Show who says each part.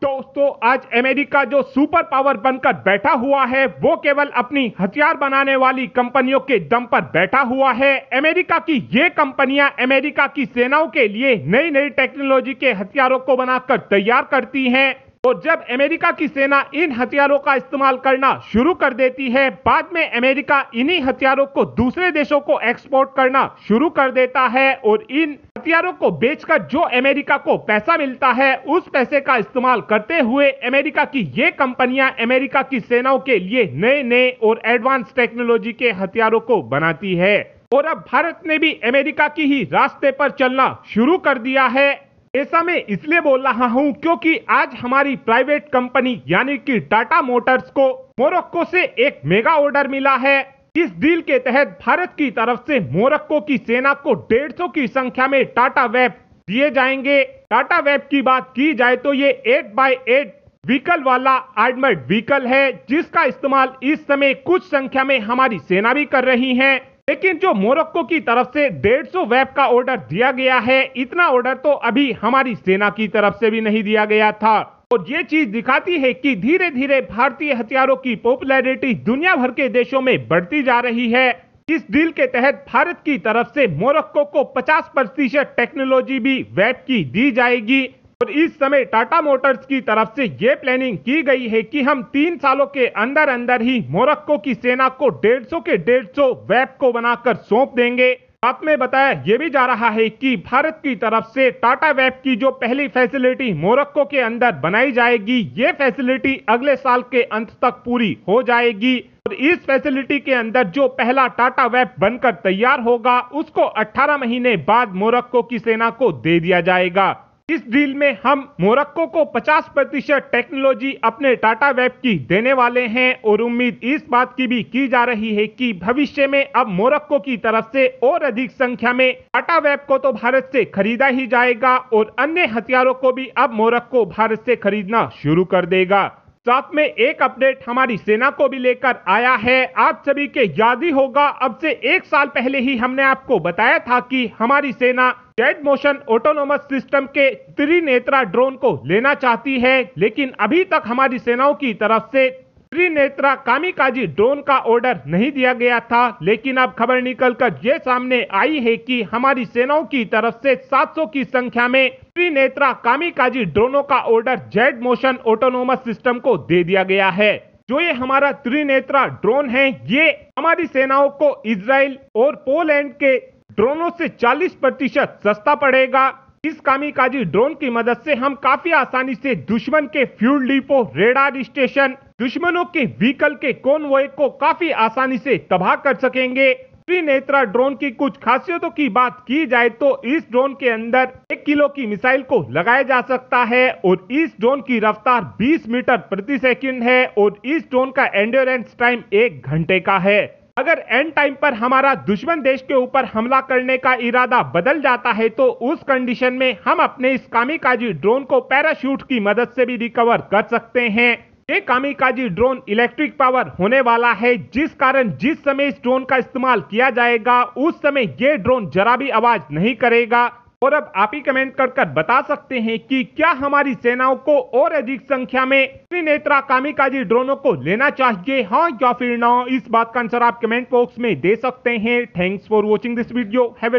Speaker 1: दोस्तों, आज अमेरिका जो सुपर पावर बनकर बैठा हुआ है वो केवल अपनी हथियार बनाने वाली कंपनियों के दम पर बैठा हुआ है। अमेरिका की ये कंपनियां अमेरिका की सेनाओं के लिए नई नई टेक्नोलॉजी के हथियारों को बनाकर तैयार करती हैं और जब अमेरिका की सेना इन हथियारों का इस्तेमाल करना शुरू कर देती है, बाद में अमेरिका इन्हीं हथियारों को दूसरे देशों को एक्सपोर्ट करना शुरू कर देता है और इन हथियारों को बेचकर जो अमेरिका को पैसा मिलता है उस पैसे का इस्तेमाल करते हुए अमेरिका की ये कंपनियां अमेरिका की सेनाओं के लिए नए नए और एडवांस टेक्नोलॉजी के हथियारों को बनाती है। और अब भारत ने भी अमेरिका की ही रास्ते पर चलना शुरू कर दिया है। ऐसा मैं इसलिए बोल रहा हूं क्योंकि आज हमारी प्राइवेट कंपनी यानी कि टाटा मोटर्स को मोरक्को से एक मेगा ऑर्डर मिला है। इस डील के तहत भारत की तरफ से मोरक्को की सेना को 150 की संख्या में टाटा वेब दिए जाएंगे। टाटा वेब की बात की जाए तो ये 8x8 व्हीकल वाला आर्मर्ड व्हीकल है जिसका इस्तेमाल इस समय कुछ संख्या में हमारी सेना भी कर रही है। लेकिन जो मोरक्को की तरफ से 150 वेब का ऑर्डर दिया गया है, इतना ऑर्डर तो अभी हमारी सेना की तरफ से भी नहीं दिया गया था। और ये चीज दिखाती है कि धीरे धीरे भारतीय हथियारों की पॉपुलैरिटी दुनिया भर के देशों में बढ़ती जा रही है। इस डील के तहत भारत की तरफ से मोरक्को को 50% टेक्नोलॉजी भी वेब की दी जाएगी। और इस समय टाटा मोटर्स की तरफ से यह प्लानिंग की गई है कि हम 3 सालों के अंदर अंदर ही मोरक्को की सेना को 150 के 150 वेब को बनाकर सौंप देंगे। साथ में बताया यह भी जा रहा है कि भारत की तरफ से टाटा वेब की जो पहली फैसिलिटी मोरक्को के अंदर बनाई जाएगी, ये फैसिलिटी अगले साल के अंत तक पूरी हो जाएगी। और इस फैसिलिटी के अंदर जो पहला टाटा वेब बनकर तैयार होगा उसको 18 महीने बाद मोरक्को की सेना को दे दिया जाएगा। इस डील में हम मोरक्को को 50% टेक्नोलॉजी अपने टाटा वेब की देने वाले हैं और उम्मीद इस बात की भी की जा रही है कि भविष्य में अब मोरक्को की तरफ से और अधिक संख्या में टाटा वेब को तो भारत से खरीदा ही जाएगा और अन्य हथियारों को भी अब मोरक्को भारत से खरीदना शुरू कर देगा। साथ में एक अपडेट हमारी सेना को भी लेकर आया है। आप सभी के याद ही होगा, अब से 1 साल पहले ही हमने आपको बताया था कि हमारी सेना जेट मोशन ऑटोनोमस सिस्टम के त्रिनेत्रा ड्रोन को लेना चाहती है, लेकिन अभी तक हमारी सेनाओं की तरफ से त्रिनेत्रा कामिकाजी ड्रोन का ऑर्डर नहीं दिया गया था। लेकिन अब खबर निकलकर ये सामने आई है कि हमारी सेनाओं की तरफ से 700 की संख्या में त्रिनेत्रा कामिकाजी ड्रोनों का order jet motion autonomous system को दे दिया गया है। जो ये हमारा त्रिनेत्रा ड्रोन है, ये हमारी सेनाओं को इजराइल और पोलैंड के ड्रोनों से 40% सस्ता पड़ेगा। इस कामिकाजी ड्रोन की मदद से हम काफी आसानी से दुश्मन के फ्यूल डिपो, रेडार स्टेशन, दुश्मनों के व्हीकल के कॉन्वॉय को काफी आसानी से तबाह कर सकेंगे। त्रिनेत्रा ड्रोन की कुछ खासियतों की बात की जाए तो इस ड्रोन के अंदर 1 किलो की मिसाइल को लगाया जा सकता है और इस ड्रोन की रफ्तार 20 मीटर प्रति सेकंड है और इस ड्रोन का एंड्योरेंस टाइम 1 घंटे का है। अगर एंड टाइम पर हमारा दुश्मन देश के ऊपर हमला करने का इरादा बदल जाता है तो उस कंडीशन में हम अपने इस कामिकाजी ड्रोन को पैराशूट की मदद से भी रिकवर कर सकते हैं। ये कामिकाजी ड्रोन इलेक्ट्रिक पावर होने वाला है, जिस कारण जिस समय इस ड्रोन का इस्तेमाल किया जाएगा उस समय ये ड्रोन जरा भी आवाज नहीं करेगा। और अब आप ही कमेंट कर बता सकते हैं कि क्या हमारी सेनाओं को और अधिक संख्या में त्रिनेत्रा कामिकाजी ड्रोनों को लेना चाहिए, हाँ या फिर ना? इस बात का आंसर आप कमेंट बॉक्स में दे सकते हैं। Thanks for watching this video. Have